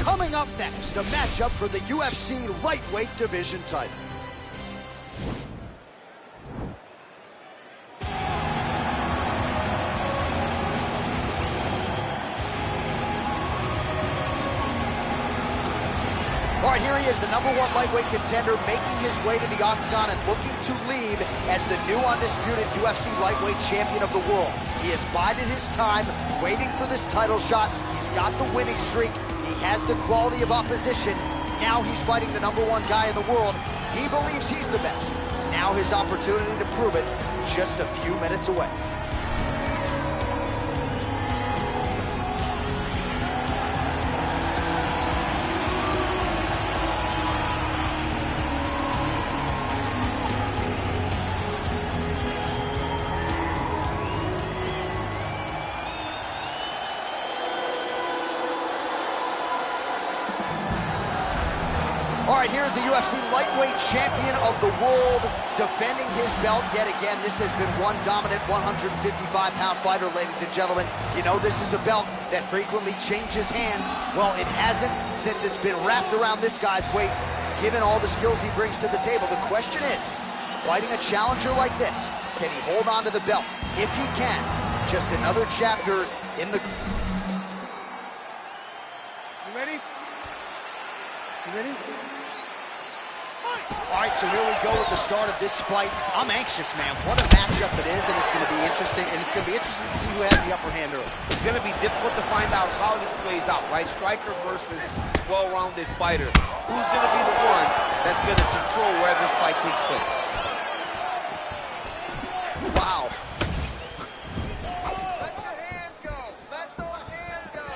Coming up next, a matchup for the UFC lightweight division title. All right, here he is, the #1 lightweight contender, making his way to the octagon and looking to leave as the new undisputed UFC lightweight champion of the world. He has bided his time, waiting for this title shot. He's got the winning streak. He has the quality of opposition. Now he's fighting the #1 guy in the world. He believes he's the best. Now his opportunity to prove it, just a few minutes away. All right, here's the UFC lightweight champion of the world defending his belt yet again. This has been one dominant 155-pound fighter, ladies and gentlemen. You know, this is a belt that frequently changes hands. Well, it hasn't since it's been wrapped around this guy's waist. Given all the skills he brings to the table, the question is, fighting a challenger like this, can he hold on to the belt? If he can, just another chapter in the... You ready? You ready? All right, so here we go with the start of this fight. I'm anxious, man. What a matchup it is, and it's going to be interesting. And it's going to be interesting to see who has the upper hand early. It's going to be difficult to find out how this plays out, right? Striker versus well-rounded fighter. Who's going to be the one that's going to control where this fight takes place? Wow. Let your hands go. Let those hands go.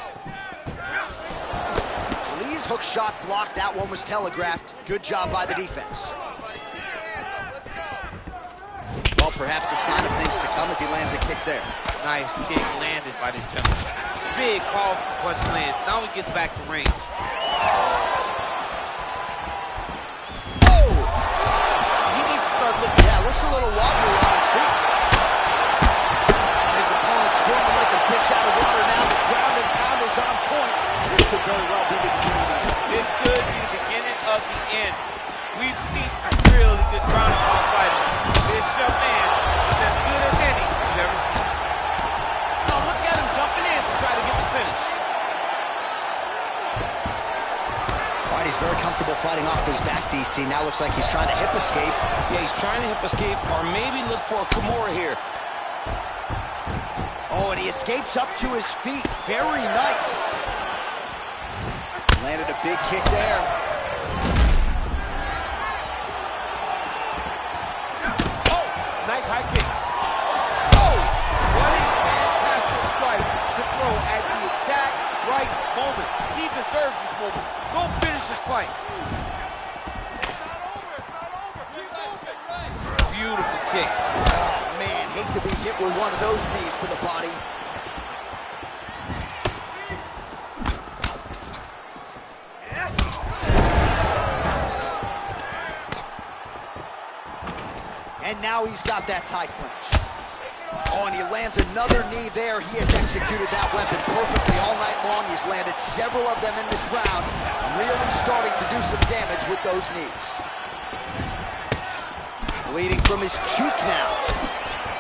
Lee's hook shot blocked. That one was telegraphed. Good job by the defense. Well, perhaps a sign of things to come as he lands a kick there. Nice kick landed by this gentleman. Big, powerful punch lands. Now he gets back to range. Oh! He needs to start looking. Yeah, looks a little wobbly on his feet. His opponent squirming like a fish out of water now. The ground and pound is on point. This could very well be the beginning of the end. This could be the beginning of the end. We've seen some really good ground and pound fighting. This young man is as good as any you've ever seen. Now look at him jumping in to try to get the finish. All right, he's very comfortable fighting off his back, DC. Now looks like he's trying to hip escape. Yeah, he's trying to hip escape or maybe look for a Kimura here. Oh, and he escapes up to his feet. Very nice. Landed a big kick there. Oh, nice high kick. Oh, what a fantastic strike to throw at the exact right moment. He deserves this moment. Go finish this fight. Beautiful kick. Oh, man, hate to be hit with one of those knees to the body. And now he's got that tie clinch. Oh, and he lands another knee there. He has executed that weapon perfectly all night long. He's landed several of them in this round. Really starting to do some damage with those knees. Bleeding from his cheek now.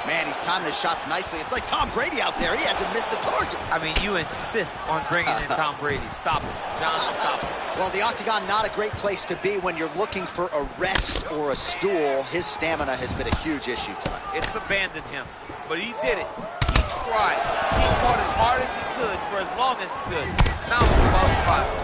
Man, he's timing his shots nicely. It's like Tom Brady out there. He hasn't missed the target. I mean, you insist on bringing in Tom Brady. Stop it. John, stop it. Well, the octagon, not a great place to be when you're looking for a rest or a stool. His stamina has been a huge issue tonight. It's abandoned him, but he did it. He tried. He fought as hard as he could for as long as he could. Now it's about survival.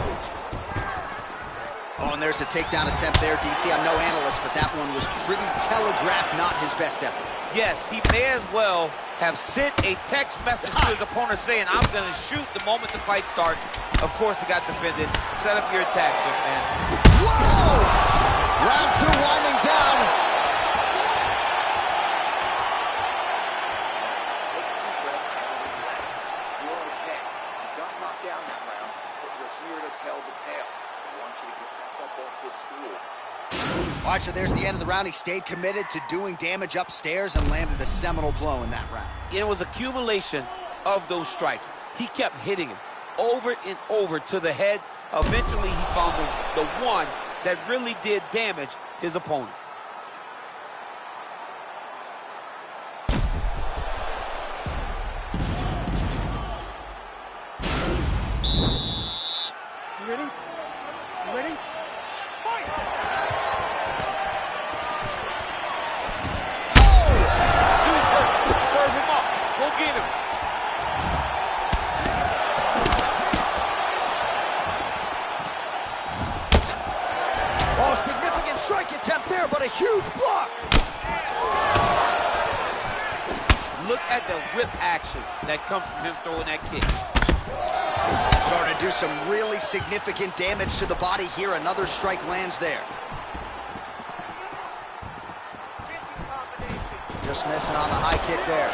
Oh, and there's a takedown attempt there, DC. I'm no analyst, but that one was pretty telegraphed, not his best effort. Yes, he may as well have sent a text message to his opponent saying, I'm going to shoot the moment the fight starts. Of course, he got defended. Set up your attack, young man. Whoa! Round 2 winding down. Take a deep breath and relax. You're okay. You got knocked down that round, but you're here to tell the tale. I want you to get back up off this stool. All right, so there's the end of the round. He stayed committed to doing damage upstairs and landed a seminal blow in that round. It was accumulation of those strikes. He kept hitting him over and over to the head, Eventually, he found the one that really did damage his opponent. You ready? You ready? Fight! Dude's hurt. Serve him up. Go get him. Oh, significant strike attempt there, but a huge block. Look at the whip action that comes from him throwing that kick. Starting to do some really significant damage to the body here. Another strike lands there. Just missing on the high kick there.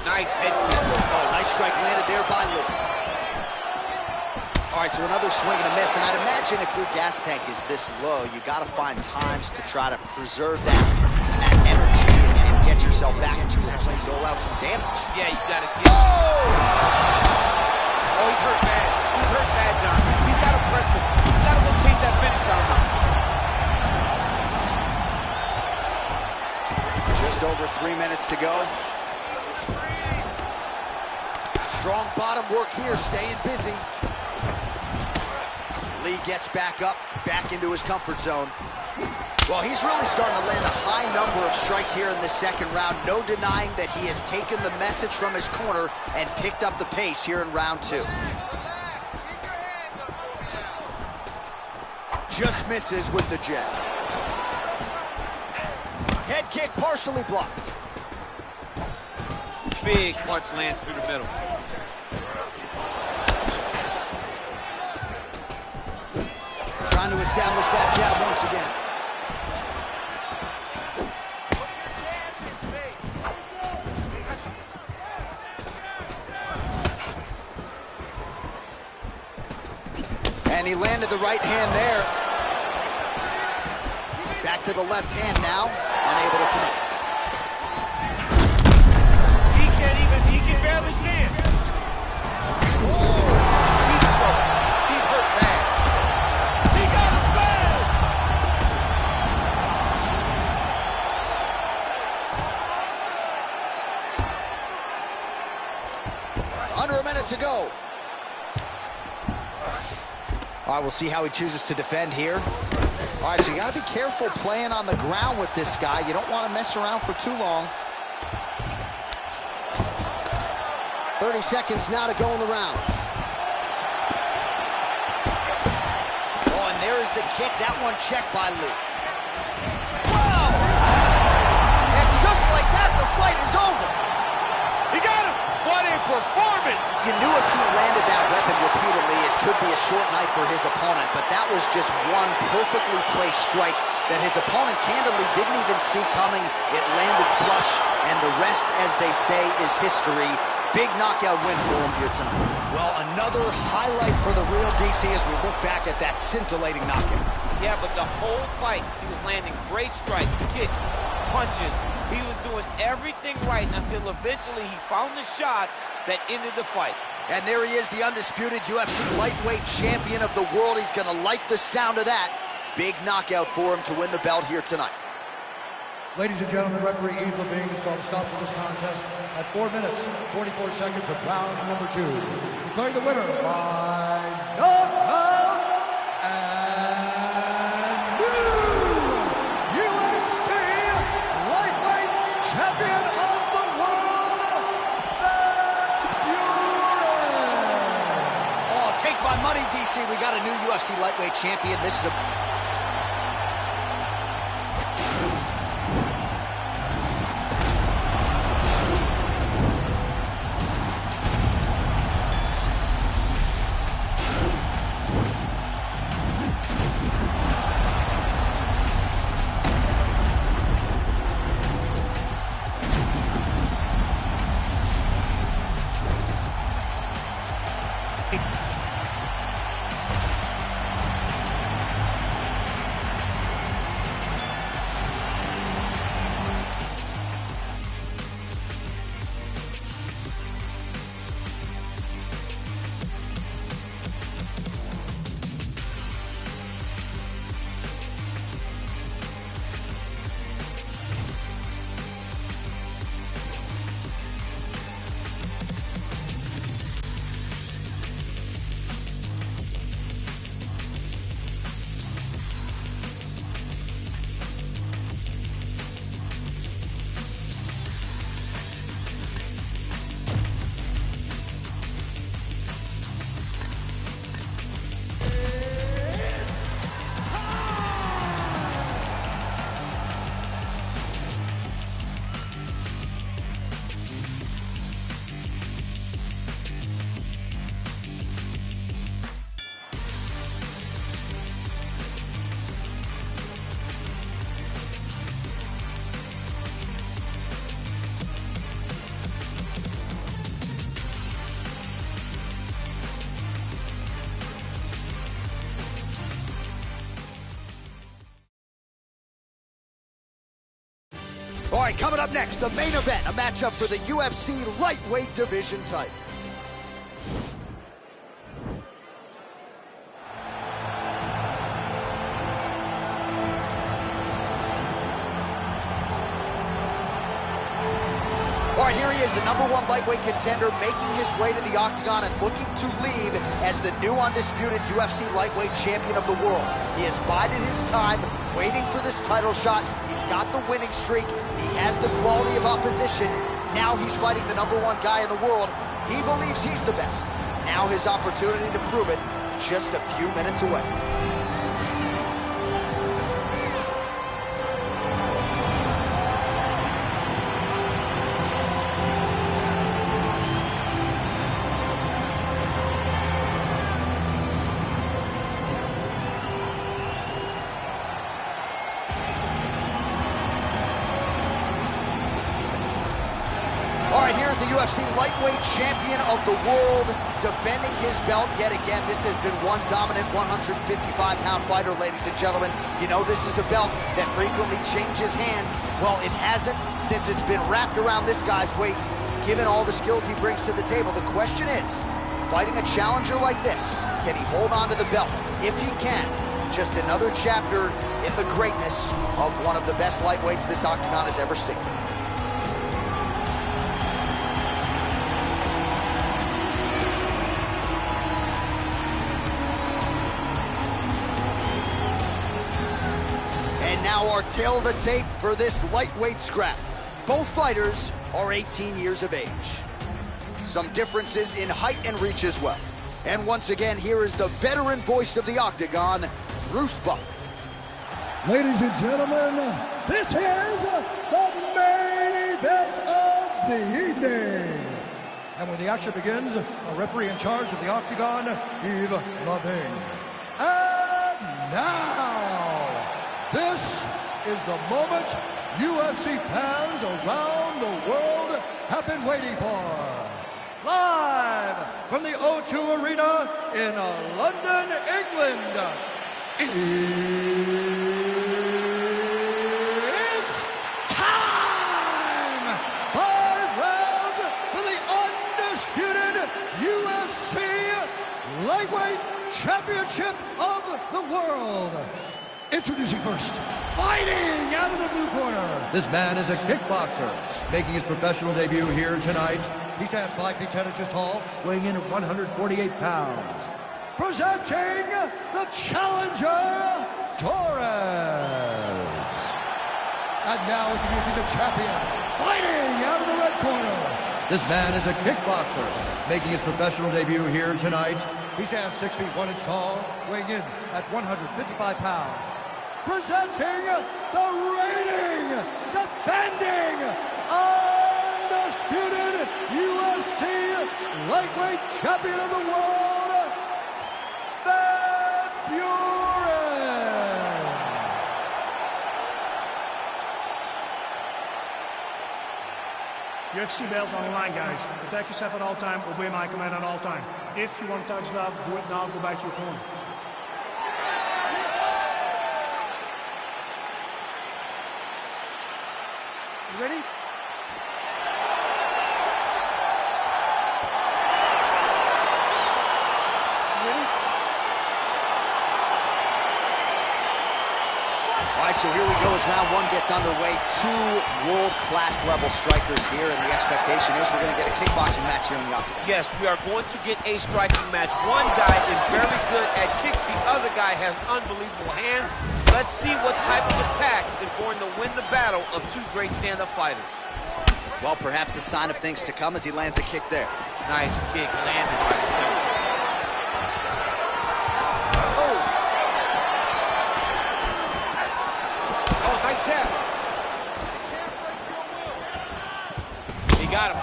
Nice head kick. Oh, nice strike landed there by Lee. All right, so another swing and a miss, and I'd imagine if your gas tank is this low, you got to find times to try to preserve that energy and get yourself back into a place, dole out some damage. Yeah, you got to get him. Oh, he's hurt bad. He's hurt bad, John. He's got to press him. He's got to go chase that finish down now. Just over 3 minutes to go. Strong bottom work here, staying busy. Lee gets back up, back into his comfort zone. Well, he's really starting to land a high number of strikes here in the second round. No denying that he has taken the message from his corner and picked up the pace here in round 2. Relax. Keep your hands up. Moving down. Just misses with the jab. Head kick partially blocked. Big punch lands through the middle. Trying to establish that jab once again. And he landed the right hand there. Back to the left hand now, unable to connect. He can barely stand. He's in trouble. He's hurt bad. He got him bad. Under a minute to go. All right, we'll see how he chooses to defend here. All right, so you got to be careful playing on the ground with this guy. You don't want to mess around for too long. 30 seconds now to go in the round. Oh, and there is the kick. That one checked by Lee. Wow! And just like that, the fight is over. He got him. What a performance. You knew if he landed that weapon repeatedly, it could be a short night for his opponent, but that was just one perfectly placed strike that his opponent candidly didn't even see coming. It landed flush, and the rest, as they say, is history. Big knockout win for him here tonight. Well, another highlight for the real DC as we look back at that scintillating knockout. Yeah, but the whole fight, he was landing great strikes, kicks, punches. He was doing everything right until eventually he found the shot that ended the fight. And there he is, the undisputed UFC lightweight champion of the world. He's going to like the sound of that. Big knockout for him to win the belt here tonight. Ladies and gentlemen, referee Yves Lavigne is going to stop for this contest at 4 minutes, 44 seconds of round number 2. Declaring the winner by knockout and new UFC lightweight champion of the world, Matt Fury. Oh, take my money, DC. We got a new UFC lightweight champion. This is a right, coming up next, the main event, a matchup for the UFC lightweight division title. All right, here he is, the #1 lightweight contender, making his way to the octagon and looking to leave as the new undisputed UFC lightweight champion of the world. He has bided his time, waiting for this title shot. He's got the winning streak. He has the quality of opposition. Now he's fighting the #1 guy in the world. He believes he's the best. Now his opportunity to prove it, just a few minutes away. All right, here's the UFC lightweight champion of the world, defending his belt yet again. This has been one dominant 155-pound fighter, ladies and gentlemen. You know this is a belt that frequently changes hands. Well, it hasn't since it's been wrapped around this guy's waist. Given all the skills he brings to the table, the question is, fighting a challenger like this, can he hold on to the belt? If he can, just another chapter in the greatness of one of the best lightweights this octagon has ever seen. And now our tail of the tape for this lightweight scrap. Both fighters are 18 years of age. Some differences in height and reach as well. And once again, here is the veteran voice of the octagon, Bruce Buffer. Ladies and gentlemen, this is the main event of the evening. And when the action begins, a referee in charge of the octagon, Yves Lavigne. And now, this is the moment UFC fans around the world have been waiting for. Live from the O2 Arena in London, England. It's time! 5 rounds for the undisputed UFC Lightweight Championship of the World. Introducing first, fighting out of the blue corner. This man is a kickboxer, making his professional debut here tonight. He stands 5 feet 10 inches tall, weighing in at 148 pounds. Presenting the challenger, Torres. And now introducing the champion, fighting out of the red corner. This man is a kickboxer, making his professional debut here tonight. He stands 6 feet 1 inch tall, weighing in at 155 pounds. Presenting the reigning, defending, undisputed UFC lightweight champion of the world, Van Buren. UFC belt on the line, guys. Protect yourself at all time, obey my command at all time. If you want to touch love, do it now, go back to your corner. You ready? All right, so here we go as round one gets underway. 2 world-class level strikers here, and the expectation is we're going to get a kickboxing match here in the octagon. Yes, we are going to get a striking match. One guy is very good at kicks. The other guy has unbelievable hands. Let's see what type of attack is going to win the battle of 2 great stand-up fighters. Well, perhaps a sign of things to come as he lands a kick there. Nice kick landed by the champion. Nice jab. He got him.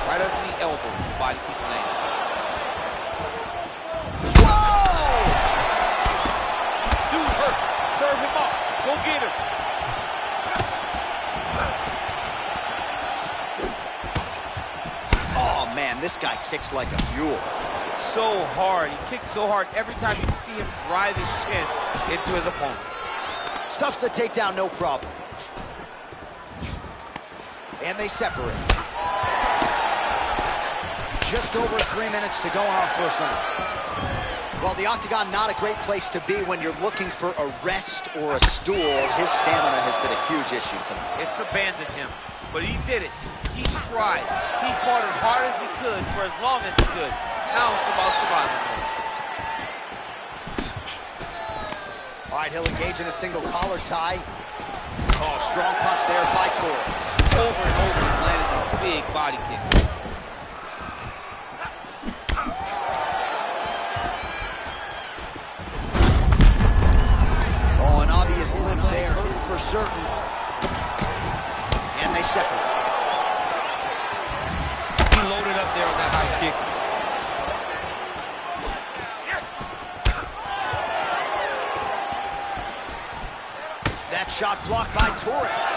Right under the elbow. The body keep landing. Whoa! Dude hurt. Serve him up. Go get him. Oh, man, this guy kicks like a mule. So hard. He kicks so hard every time you see him drive his shin into his opponent. Stuffs the takedown, no problem. And they separate. Just over 3 minutes to go in our first round. Well, the octagon, not a great place to be when you're looking for a rest or a stool. His stamina has been a huge issue tonight. It's abandoned him, but he did it. He tried. He fought as hard as he could for as long as he could. Now it's about survival. All right, he'll engage in a single collar tie. Oh, strong punch there by Torres. Over and over, he's landed a big body kick. Oh, an obvious limp there, for certain. And they separate. He loaded up there on that high kick. That shot blocked by Torres.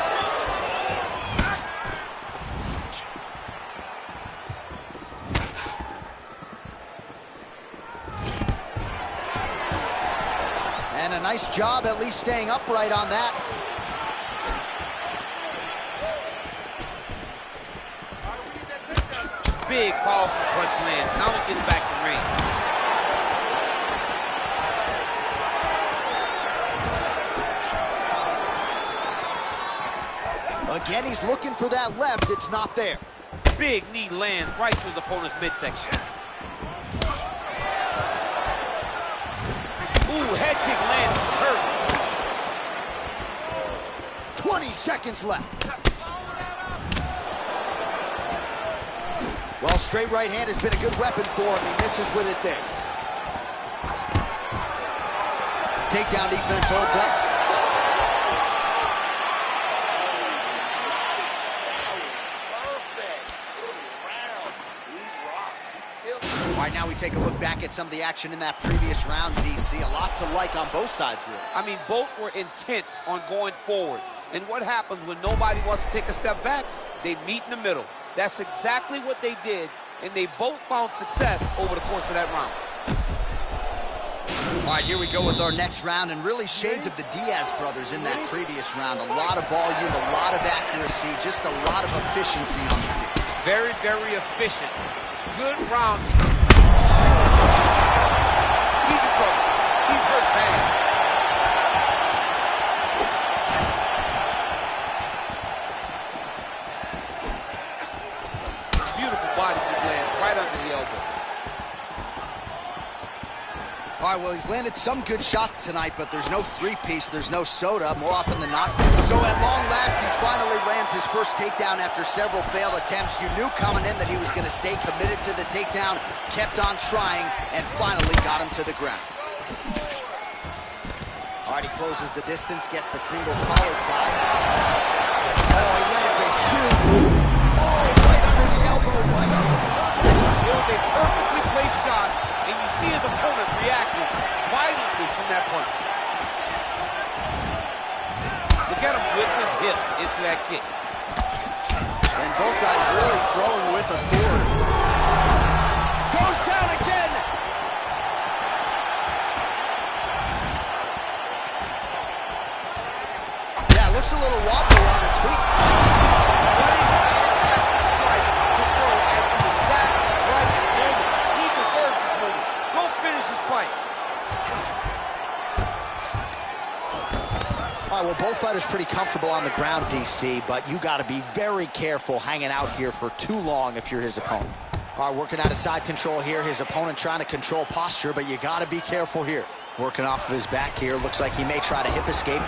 And a nice job at least staying upright on that. Big, powerful punch land. Now he's getting back to range. Again, he's looking for that left. It's not there. Big knee lands right through his opponent's midsection. Ooh, head kick lands. He's hurt. 20 seconds left. Well, straight right hand has been a good weapon for him. He misses with it there. Takedown defense holds up. All right, now we take a look back at some of the action in that previous round, DC. A lot to like on both sides, really. I mean, both were intent on going forward. And what happens when nobody wants to take a step back? They meet in the middle. That's exactly what they did, and they both found success over the course of that round. All right, here we go with our next round, and really shades of the Diaz brothers in that previous round. A lot of volume, a lot of accuracy, just a lot of efficiency on the field. Very, very efficient. Good round. He's in trouble. He's hurt bad. Beautiful body kick lands right under the elbow. All right, well, he's landed some good shots tonight, but there's no three-piece, there's no soda, more often than not. So at long last, he finally lands his first takedown after several failed attempts. You knew coming in that he was going to stay committed to the takedown, kept on trying, and finally got him to the ground. All right, he closes the distance, gets the single collar tie. Oh, he lands a huge... Oh, right under the elbow, right under the... It was a perfectly placed shot, and you see his opponent reacting violently from that punch. Look at him whip his hip into that kick. And both guys really throwing with authority. Goes down again! Yeah, looks a little wobbly on his feet. Buddy's fantastic strike to throw at the exact right moment. He deserves this moment. Go finish his fight. All right, well, both fighters pretty comfortable on the ground, DC, but you got to be very careful hanging out here for too long if you're his opponent. All right, working out of side control here. His opponent trying to control posture, but you got to be careful here. Working off of his back here. Looks like he may try to hip escape.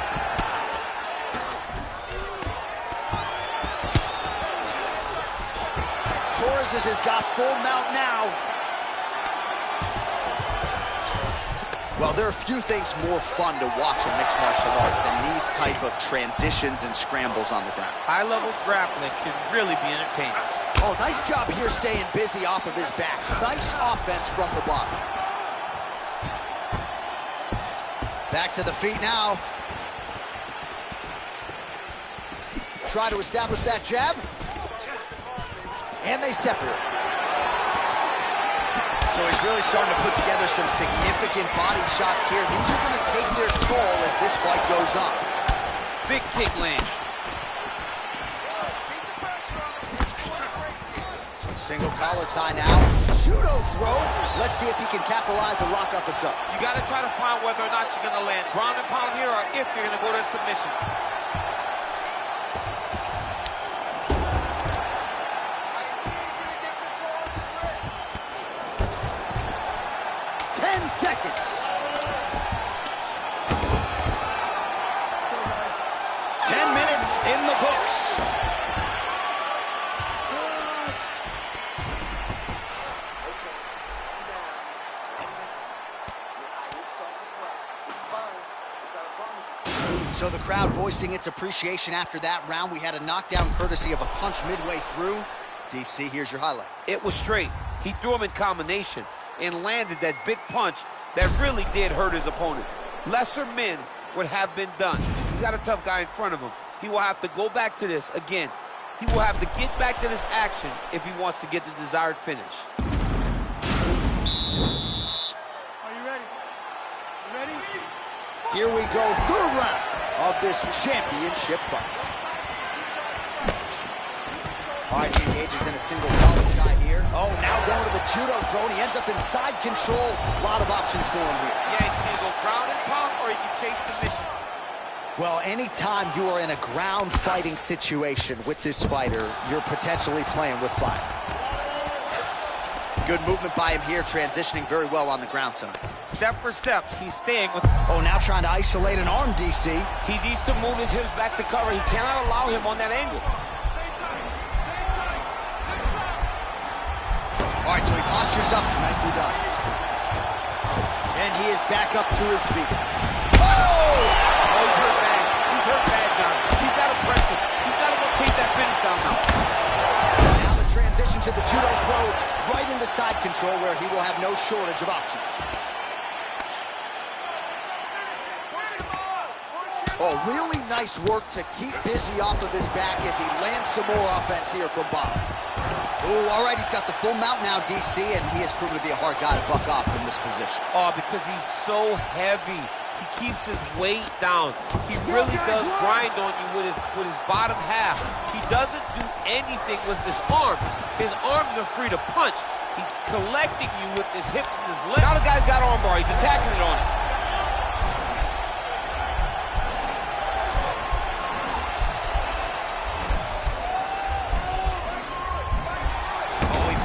Torres has got full mount now. Well, there are few things more fun to watch in mixed martial arts than these type of transitions and scrambles on the ground. High-level grappling should really be entertaining. Oh, nice job here staying busy off of his back. Nice offense from the bottom. Back to the feet now. Try to establish that jab. And they separate. So he's really starting to put together some significant body shots here. These are going to take their toll as this fight goes on. Big kick land. Single collar tie now. Judo throw. Let's see if he can capitalize and lock up a sub. You got to try to find whether or not you're going to land ground and pound here or if you're going to go to submission. I need you to get control of his wrist. 10 seconds. 10 minutes in the books. So the crowd voicing its appreciation after that round. We had a knockdown courtesy of a punch midway through. DC, here's your highlight. It was straight. He threw him in combination and landed that big punch that really did hurt his opponent. Lesser men would have been done. He's got a tough guy in front of him. He will have to go back to this. Again, he will have to get back to this action if he wants to get the desired finish. Are you ready? You ready? Here we go, third round of this championship fight. All right, he engages in a single collar tie here. Oh, now going to the judo throw, and he ends up in side control. A lot of options for him here. Yeah, he can go ground and pound or he can chase submission. Well, anytime you are in a ground fighting situation with this fighter, you're potentially playing with fire. Good movement by him here, transitioning very well on the ground tonight. Step for step, he's staying with... Oh, now trying to isolate an arm, DC. He needs to move his hips back to cover. He cannot allow him on that angle. Stay tight. Stay tight. Hands up. All right, so he postures up. Nicely done. And he is back up to his feet. Oh! Oh, he's hurt bad. He's hurt bad, John. He's got to press it. He's got to go take that finish down now. Now the transition to the judo throw, right into side control where he will have no shortage of options. Oh, really nice work to keep busy off of his back as he lands some more offense here from Bob. Oh, all right, he's got the full mount now, DC, and he has proven to be a hard guy to buck off from this position. Oh, because he's so heavy. He keeps his weight down. He really does grind on you with his bottom half. He doesn't do anything with his arm. His arms are free to punch. He's collecting you with his hips and his legs. Now the guy's got arm bar. He's attacking it on it.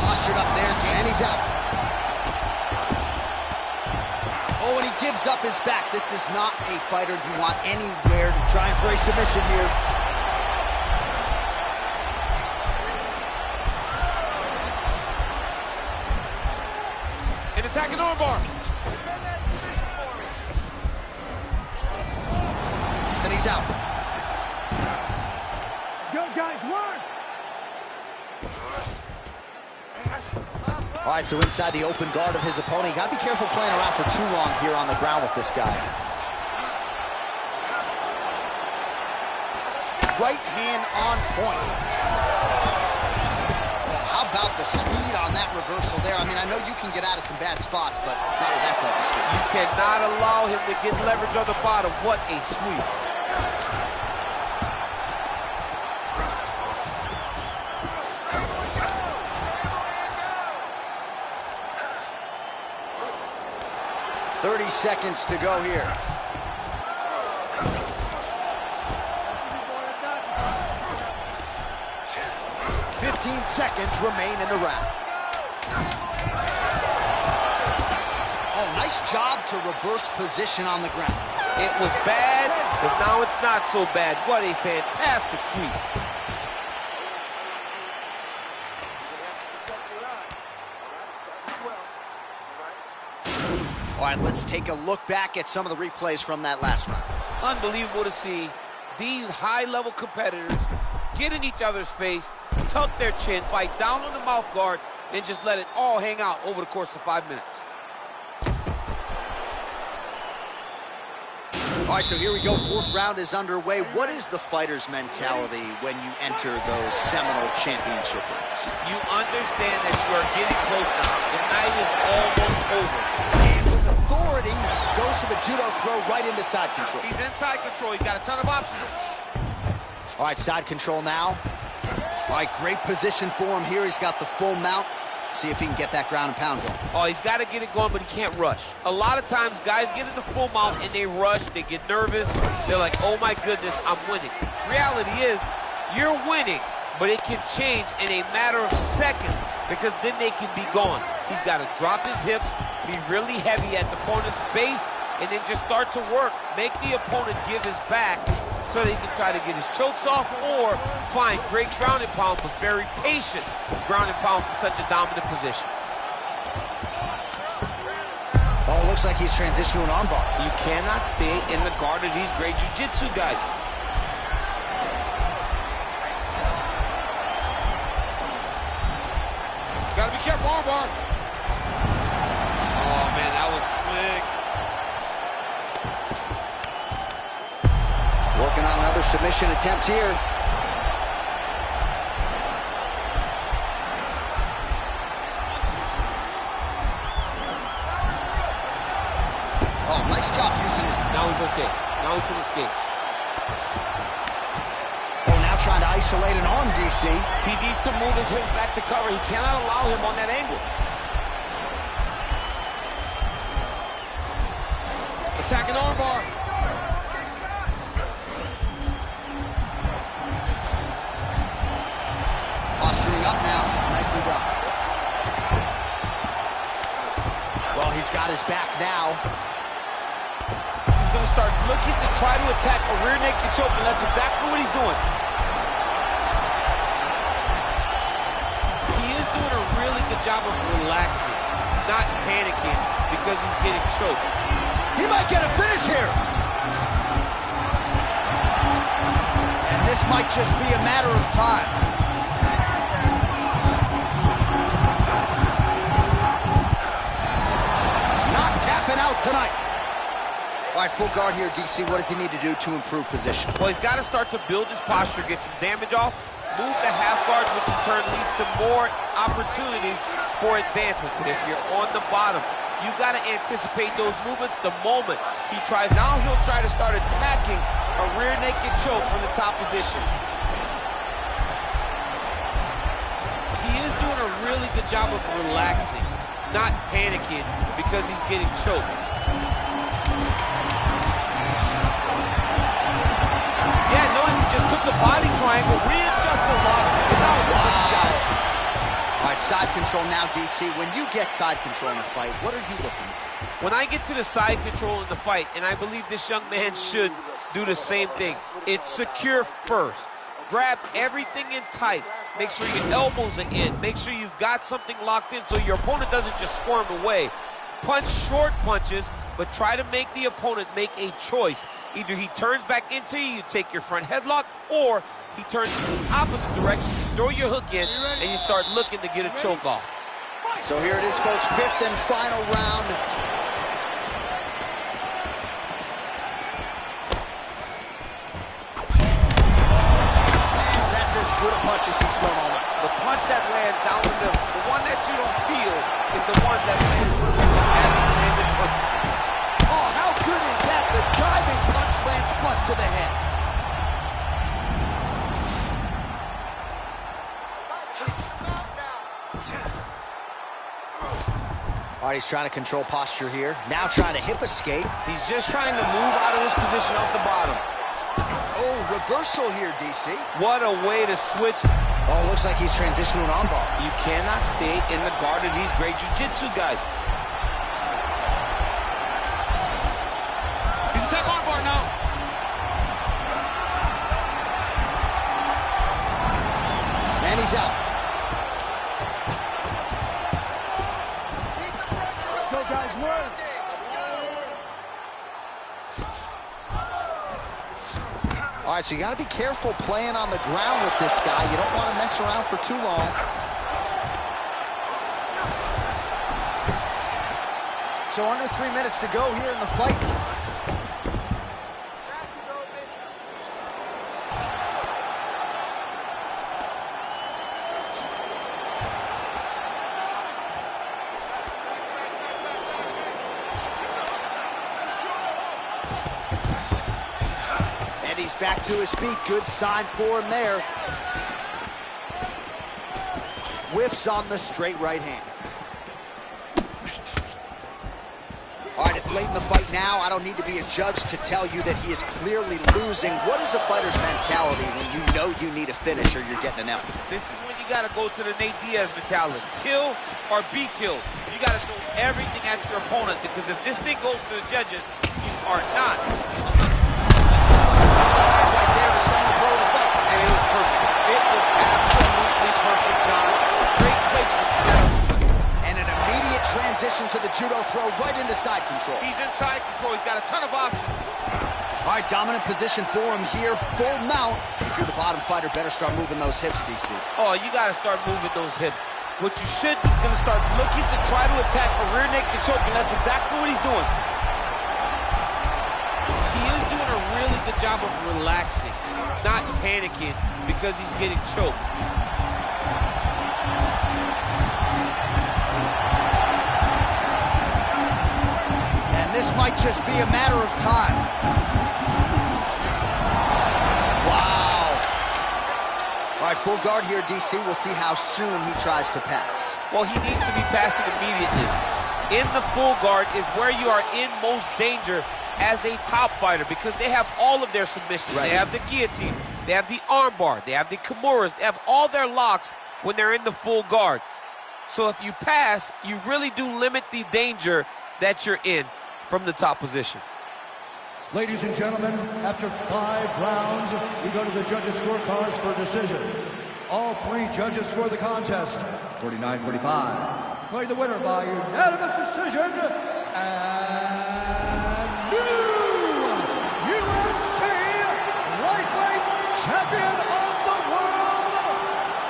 Postured up there, and he's out. Oh, and he gives up his back. This is not a fighter you want anywhere trying for a submission here. An attacking armbar. Defend that position for me. Then he's out. Let's go, guys. Work. All right, so inside the open guard of his opponent. You got to be careful playing around for too long here on the ground with this guy. Right hand on point. Oh, how about the speed on that reversal there? I mean, I know you can get out of some bad spots, but not with that type of speed. You cannot allow him to get leverage on the bottom. What a sweep. Seconds to go here. 15 seconds remain in the round. Oh, nice job to reverse position on the ground. It was bad, but now it's not so bad. What a fantastic sweep. All right, let's take a look back at some of the replays from that last round. Unbelievable to see these high-level competitors get in each other's face, tuck their chin, bite down on the mouth guard, and just let it all hang out over the course of 5 minutes. All right, so here we go. Fourth round is underway. What is the fighter's mentality when you enter those seminal championship rings? You understand that you are getting close now. The night is almost over. And with authority, goes to the judo throw right into side control. He's inside control. He's got a ton of options. All right, side control now. All right, great position for him here. He's got the full mount. See if he can get that ground and pound going. Oh, he's got to get it going, but he can't rush. A lot of times, guys get in the full mount and they rush, they get nervous. They're like, oh my goodness, I'm winning. Reality is, you're winning, but it can change in a matter of seconds because then they can be gone. He's got to drop his hips, be really heavy at the opponent's base, and then just start to work. Make the opponent give his back so that he can try to get his chokes off or find great ground and pound, but very patient ground and pound from such a dominant position. Oh, looks like he's transitioned to an armbar. You cannot stay in the guard of these great jiu-jitsu guys. Gotta be careful, armbar. Oh, man, that was slick. Working on another submission attempt here. Oh, nice job using his... Now he's okay. Now he can escape. Oh, now trying to isolate an arm, DC. He needs to move his hips back to cover. He cannot allow him on that angle. Attacking armbar. Posturing up now. Nicely done. Well, he's got his back now. He's going to start looking to try to attack a rear naked choke, and that's exactly what he's doing. He is doing a really good job of relaxing, not panicking because he's getting choked. He might get a finish here. And this might just be a matter of time. Not tapping out tonight. All right, full guard here, DC. What does he need to do to improve position? Well, he's got to start to build his posture, get some damage off, move the half guard, which in turn leads to more opportunities for advancements. But if you're on the bottom, you got to anticipate those movements the moment he tries. Now he'll try to start attacking a rear naked choke from the top position. He is doing a really good job of relaxing, not panicking because he's getting choked. Yeah, notice he just took the body triangle, readjusted a lot, and now it looks like he's got it. All right, side control now, DC. When you get side control in a fight, what are you looking for? When I get to the side control in the fight, and I believe this young man should do the same thing, it's secure first. Grab everything in tight. Make sure your elbows are in. Make sure you've got something locked in so your opponent doesn't just squirm away. Punch short punches, but try to make the opponent make a choice. Either he turns back into you, you take your front headlock, or he turns in the opposite direction, you throw your hook in, and you start looking to get a choke off. So here it is, folks, fifth and final round. That's as good a punch as he's thrown all night. The punch that lands down the middle, the one that you don't feel, is the ones that land perfect. Oh, how good is that? The diving punch lands flush to the head. All right, he's trying to control posture here. Now trying to hip escape. He's just trying to move out of this position off the bottom. Oh, reversal here, DC. What a way to switch. Oh, looks like he's transitioned to an armbar. You cannot stay in the guard of these great jiu-jitsu guys. He's attack armbar now. And he's out. Let's go, guys, work. All right, so you got to be careful playing on the ground with this guy. You don't want to mess around for too long. So under 3 minutes to go here in the fight. Back to his feet. Good sign for him there. whiffs on the straight right hand. All right, it's late in the fight now. I don't need to be a judge to tell you that he is clearly losing. What is a fighter's mentality when you know you need a finish or you're getting an L? This is when you got to go to the Nate Diaz mentality. Kill or be killed. You got to throw everything at your opponent, because if this thing goes to the judges, you are not. Right there, the second blow of the fight. And it was perfect. It was absolutely perfect, John. Great placement. And an immediate transition to the judo throw right into side control. He's in side control. He's got a ton of options. All right, dominant position for him here. Full mount. If you're the bottom fighter, better start moving those hips, DC. Oh, you got to start moving those hips. What you should be is going to start looking to try to attack a rear naked choke, and that's exactly what he's doing. He is doing a really good job of relaxing, not panicking because he's getting choked. And this might just be a matter of time. All right, full guard here, DC. We'll see how soon he tries to pass. Well, he needs to be passing immediately. In the full guard is where you are in most danger as a top fighter, because they have all of their submissions. Right. They have the guillotine, they have the armbar, they have the kimuras, they have all their locks when they're in the full guard. So if you pass, you really do limit the danger that you're in from the top position. Ladies and gentlemen, after 5 rounds, we go to the judges' scorecards for a decision. All 3 judges score the contest 49-45. Declaring the winner by unanimous decision, and new UFC lightweight champion of the world,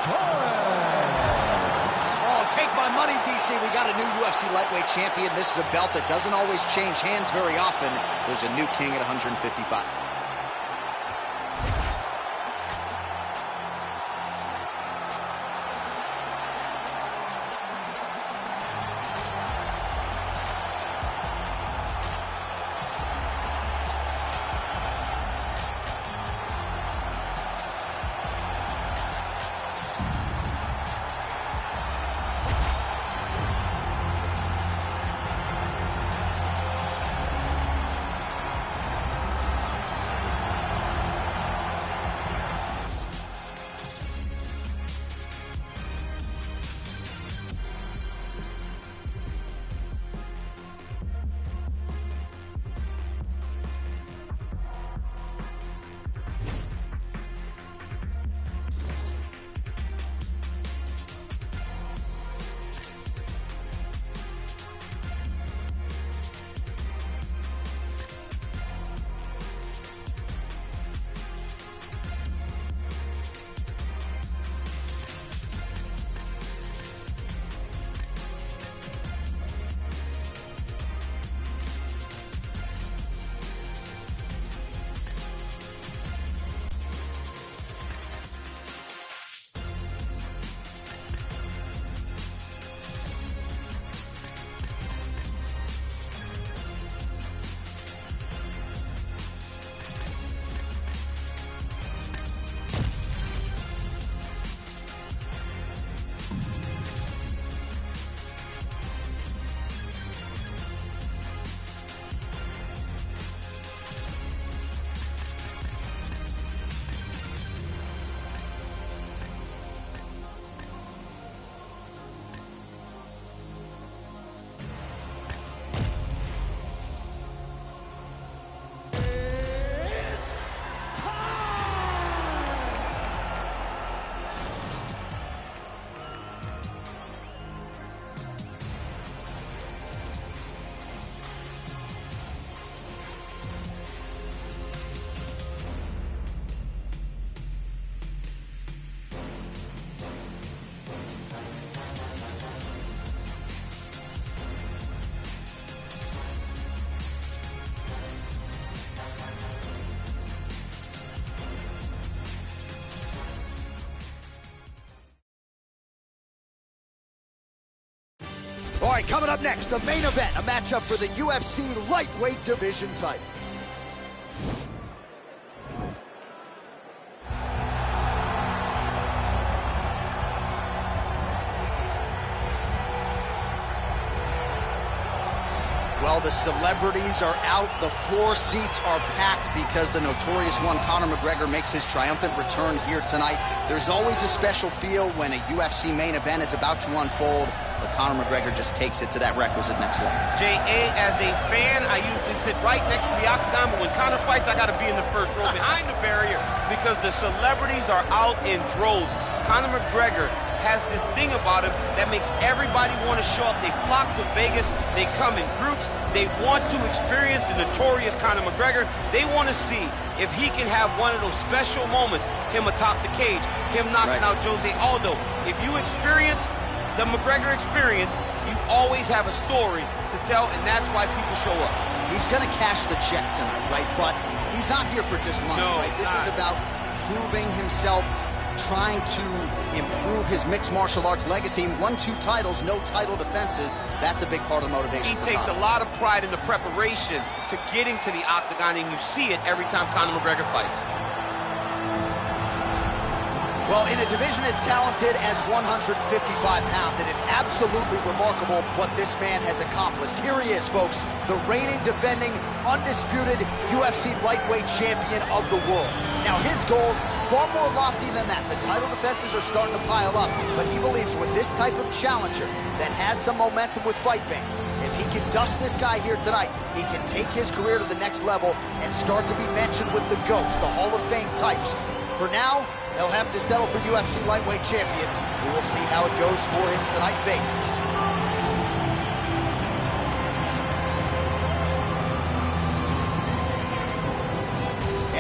Torres. Oh, take my money, DC. We got a new UFC lightweight champion. This is a belt that doesn't always change hands very often. There's a new king at 155. All right, coming up next, the main event, a matchup for the UFC lightweight division title. Well, the celebrities are out. The floor seats are packed because the notorious one, Conor McGregor, makes his triumphant return here tonight. There's always a special feel when a UFC main event is about to unfold, but Conor McGregor just takes it to that requisite next level. J.A., as a fan, I usually sit right next to the octagon, but when Conor fights, I got to be in the first row behind the barrier because the celebrities are out in droves. Conor McGregor has this thing about him that makes everybody want to show up. They flock to Vegas. They come in groups. They want to experience the notorious Conor McGregor. They want to see if he can have one of those special moments, him atop the cage, him knocking out Jose Aldo. If you experience the McGregor experience, you always have a story to tell, and that's why people show up. He's going to cash the check tonight, right? But he's not here for just money, right? This is about proving himself, trying to improve his mixed martial arts legacy. Won 2 titles, no title defenses. That's a big part of the motivation. He takes a lot of pride in the preparation to getting to the octagon, and you see it every time Conor McGregor fights. Well, in a division as talented as 155 pounds, it is absolutely remarkable what this man has accomplished. Here he is, folks, the reigning, defending, undisputed UFC lightweight champion of the world. Now, his goals, far more lofty than that. The title defenses are starting to pile up, but he believes with this type of challenger that has some momentum with fight fans, if he can dust this guy here tonight, he can take his career to the next level and start to be mentioned with the GOATs, the Hall of Fame types. For now, he'll have to settle for UFC lightweight champion. We will see how it goes for him tonight, Vegas.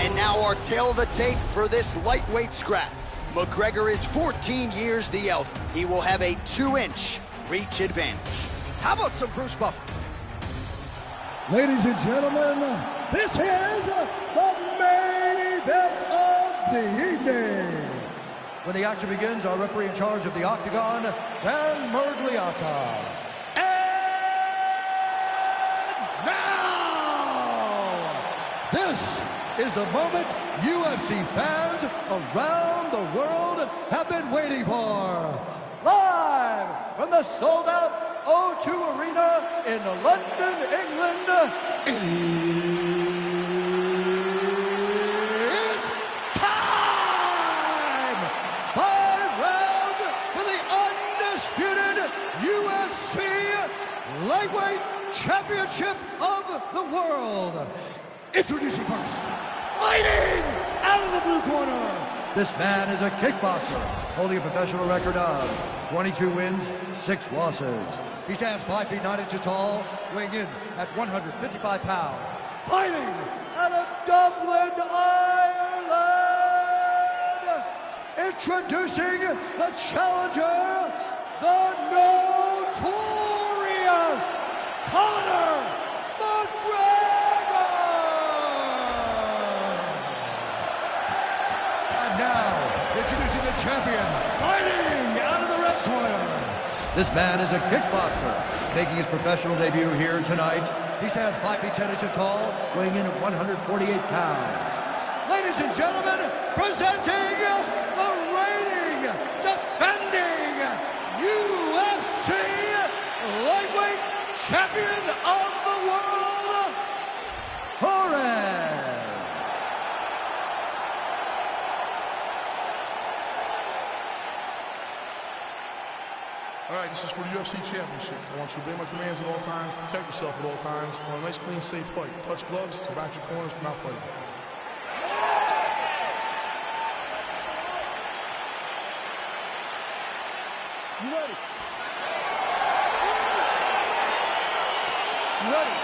And now our tail of the tape for this lightweight scrap. McGregor is 14 years the elder. He will have a 2-inch reach advantage. How about some Bruce Buffer? Ladies and gentlemen, this is the main event of the evening. When the action begins, our referee in charge of the octagon, Dan Miragliotta. And now, this is the moment UFC fans around the world have been waiting for. Live from the sold-out O2 Arena in London, England, it's time! 5 rounds for the undisputed UFC Lightweight Championship of the World. Introducing first, fighting out of the blue corner. This man is a kickboxer, holding a professional record of 22 wins, 6 losses. He stands 5 feet 9 inches tall, weighing in at 155 pounds. Fighting out of Dublin, Ireland, introducing the challenger, the notorious Conor McGregor. And now, introducing the champion, fighting out of the red corner. This man is a kickboxer, making his professional debut here tonight. He stands 5 feet 10 inches tall, weighing in at 148 pounds. Ladies and gentlemen, presenting the reigning, defending UFC lightweight champion of the world, Torres. All right, this is for the UFC Championship. I want you to obey my commands at all times, protect yourself at all times. I want a nice, clean, safe fight. Touch gloves, back your corners, come out fighting. You ready? You ready?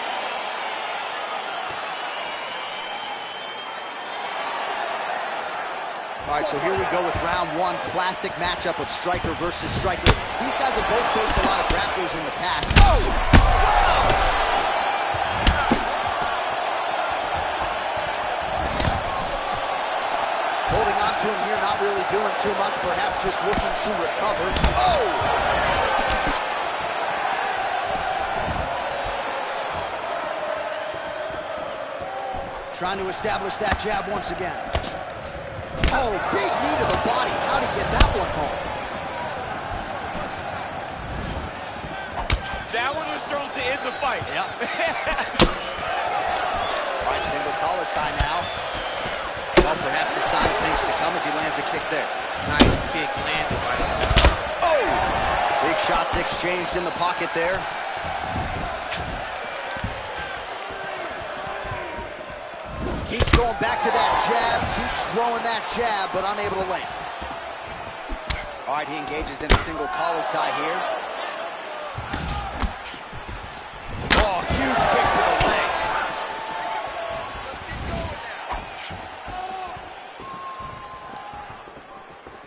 All right, so here we go with round 1, classic matchup of striker versus striker. These guys have both faced a lot of grapplers in the past. Oh! Wow! Holding on to him here, not really doing too much, perhaps just looking to recover. Oh! Trying to establish that jab once again. Oh, big knee to the body. How'd he get that one home? That one was thrown to end the fight. Yep. All right, single collar tie now. Well, perhaps a sign of things to come as he lands a kick there. Nice kick landed by the man. Oh! Big shots exchanged in the pocket there. Keeps going back to that jab, keeps throwing that jab, but unable to land. All right, he engages in a single collar tie here. Oh, huge kick to the leg.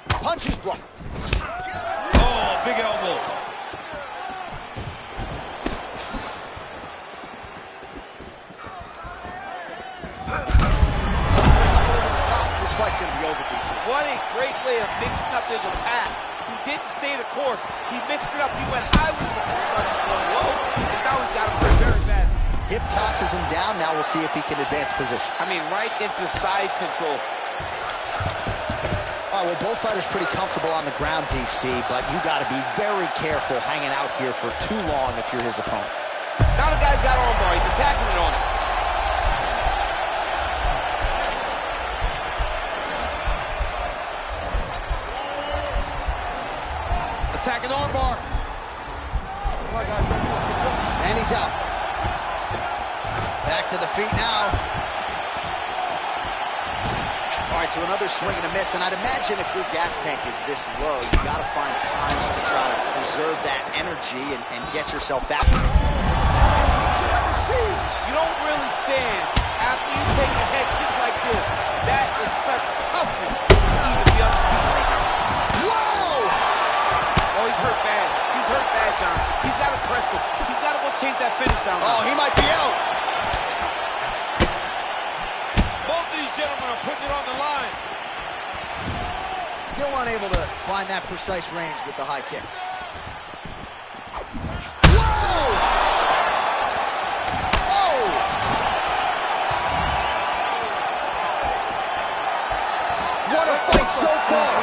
Punches blocked. Oh, big elbow. This fight's going to be over, DC. What a great way of mixing up his attack. He didn't stay the course. He mixed it up. He went high with his opponent, going low, and now he's got him hurt very bad. Hip tosses him down. Now we'll see if he can advance position. I mean, right into side control. All right, well, both fighters pretty comfortable on the ground, DC, but you got to be very careful hanging out here for too long if you're his opponent. Now the guy's got armbar. He's attacking it on him. Attacking armbar. And he's out. Back to the feet now. All right, so another swing and a miss, and I'd imagine if your gas tank is this low, you got to find times to try to preserve that energy and get yourself back. You don't really stand after you take a head kick like this. That is such toughness to even be on the feet right now. Whoa! Oh, he's hurt bad. He's hurt bad, John. He's got to press him. He's got to go chase that finish down. Oh, he might be out. Both of these gentlemen are putting it on the line. Still unable to find that precise range with the high kick. What a fight so far!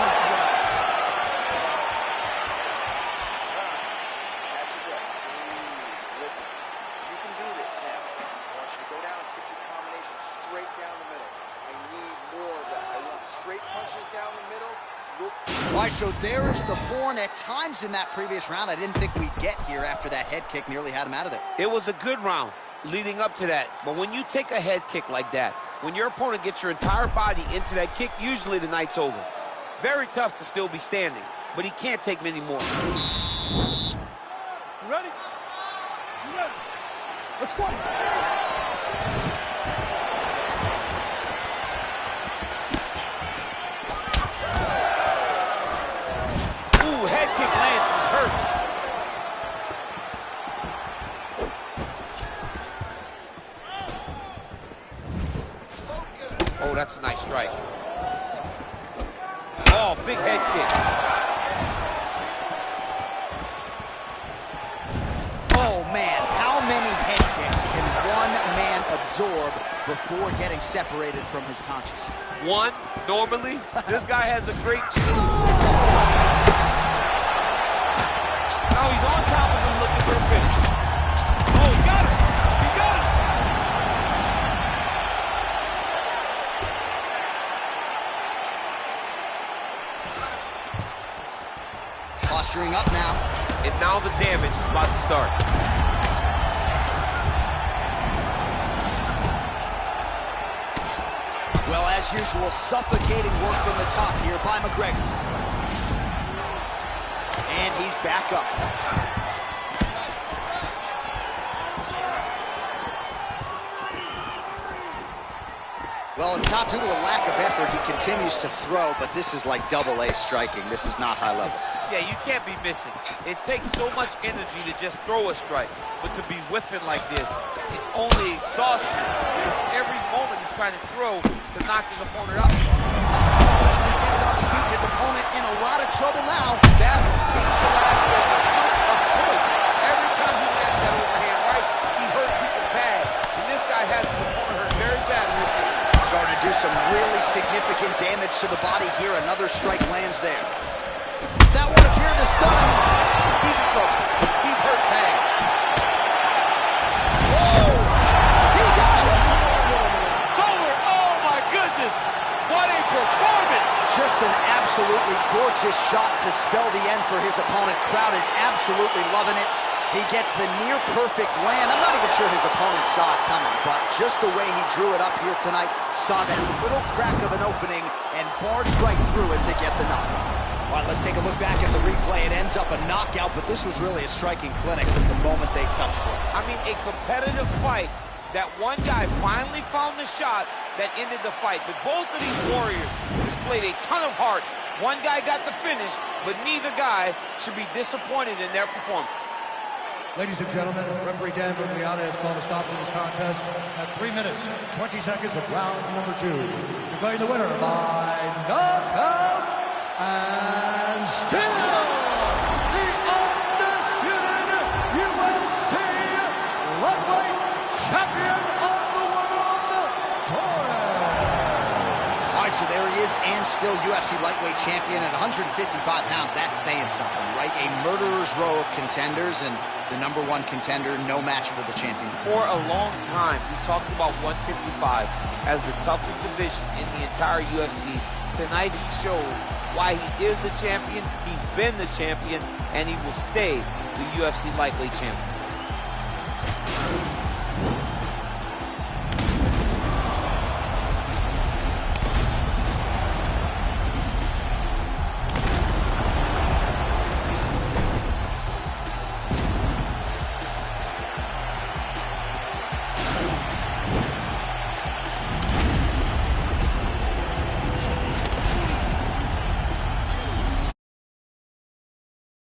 Catch your breath. Listen, you can do this now. I want you to go down and put your combination straight down the middle. I need more of that. I want straight punches down the middle. All right, so there is the horn. At times in that previous round, I didn't think we'd get here after that head kick nearly had him out of there. It was a good round leading up to that. But when you take a head kick like that, when your opponent gets your entire body into that kick, usually the night's over. Very tough to still be standing, but he can't take many more. You ready? You ready? Let's fight. Ooh, head kick lands, was hurt. Oh, that's a nice strike. Oh, big head kick. Oh, man, how many head kicks can one man absorb before getting separated from his conscience? One, normally. This guy has a great Now he's on top of him looking for a finish. Oh, he got him. He got him. Posturing up now. And now the damage is about to start. Well, as usual, suffocating work from the top here by McGregor. And he's back up. Well, it's not due to a lack of effort. He continues to throw, but this is like double-A striking. This is not high level. Yeah, you can't be missing. It takes so much energy to just throw a strike, but to be whiffing like this, it only exhausts you. Because every moment he's trying to throw to knock his opponent out. Gets on the feet, his opponent in a lot of trouble now. That was Cain Velasquez, a punch of choice. Every time he lands that overhand right, he hurt people bad. And this guy has his opponent hurt very bad. Starting to do some really significant damage to the body here. Another strike lands there. That one appeared to stun him. He's in trouble. He's hurt bad. outrageous shot to spell the end for his opponent. Crowd is absolutely loving it. He gets the near-perfect land. I'm not even sure his opponent saw it coming, but just the way he drew it up here tonight, saw that little crack of an opening and barged right through it to get the knockout. All right, let's take a look back at the replay. It ends up a knockout, but this was really a striking clinic from the moment they touched it. I mean, a competitive fight that one guy finally found the shot that ended the fight. But both of these warriors displayed a ton of heart. One guy got the finish, but neither guy should be disappointed in their performance. Ladies and gentlemen, referee Dan Bugliata has called a stop to this contest at 3 minutes, 20 seconds of round number 2. Declaring the winner by knockout and still the undisputed UFC lightweight champion of the world, Torres. All right, so there he is, and still UFC lightweight champion at 155 pounds. That's saying something, right? A murderer's row of contenders, and the #1 contender, no match for the champion. For a long time, we talked about 155 as the toughest division in the entire UFC. Tonight, he showed why he is the champion, he's been the champion, and he will stay the UFC lightweight champion.